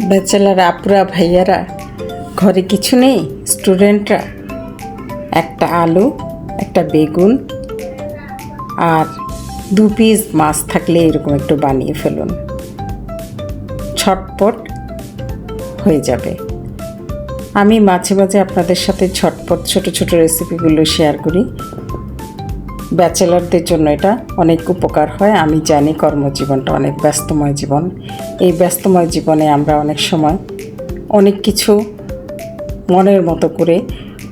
Bachelor আপুরা ভাইয়ারা, ঘরে কিছু নেই, স্টুডেন্টরা, একটা আলু, একটা বেগুন আর 2 পিস মাছ থাকলে এরকম একটু বানিয়ে ফেলুন, ছটপট হয়ে যাবে। আমি মাঝে মাঝে আপনাদের সাথে ছটপট ছোট ছোট রেসিপিগুলো শেয়ার করি। ব্যাচেলারদের জন্য এটা অনেক উপকার হয়। আমি জানি কর্মজীবনটা অনেক ব্যস্তময় জীবন। এই ব্যস্তময় জীবনে আমরা অনেক সময় অনেক কিছু মনের মতো করে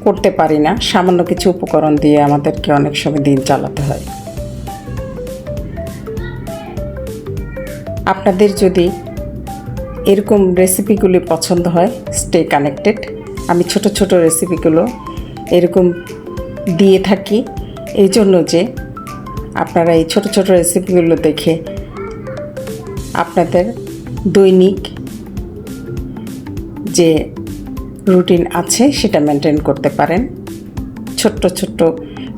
করতে পারি না। সামান্য কিছু উপকরণ দিয়ে আমাদেরকে অনেক সময় দিন চালাতে হয়। আপনাদের যদি এরকম রেসিপিগুলি পছন্দ হয়, স্টে কানেক্টেড। আমি ছোট ছোট রেসিপিগুলো এরকম দিয়ে থাকি এই জন্য যে আপনারা এই ছোট ছোট রেসিপিগুলো দেখে আপনাদের দৈনিক যে রুটিন আছে সেটা মেনটেন করতে পারেন। ছোট্ট ছোট্ট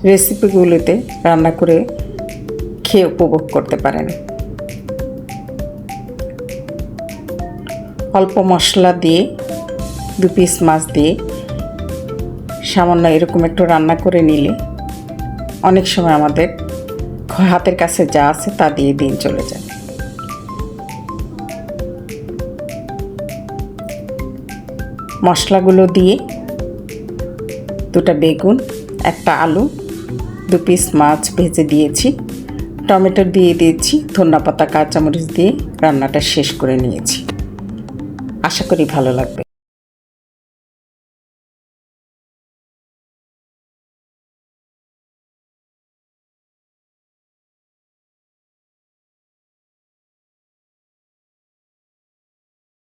রেসিপিগুলোতে রান্না করে খেয়ে উপভোগ করতে পারেন। অল্প মশলা দিয়ে 2 পিস মাছ দিয়ে সামান্য এরকম একটু রান্না করে নিলে অনেক সময় আমাদের হাতের কাছে যা আছে তা দিয়ে দিন চলে যায়। মশলাগুলো দিয়ে 2টা বেগুন, একটা আলু, 2 পিস মাছ ভেজে দিয়েছি, টমেটো দিয়ে দিয়েছি, ধনেপাতা কাঁচামরিচ দিয়ে রান্নাটা শেষ করে নিয়েছি। আশা করি ভালো লাগবে।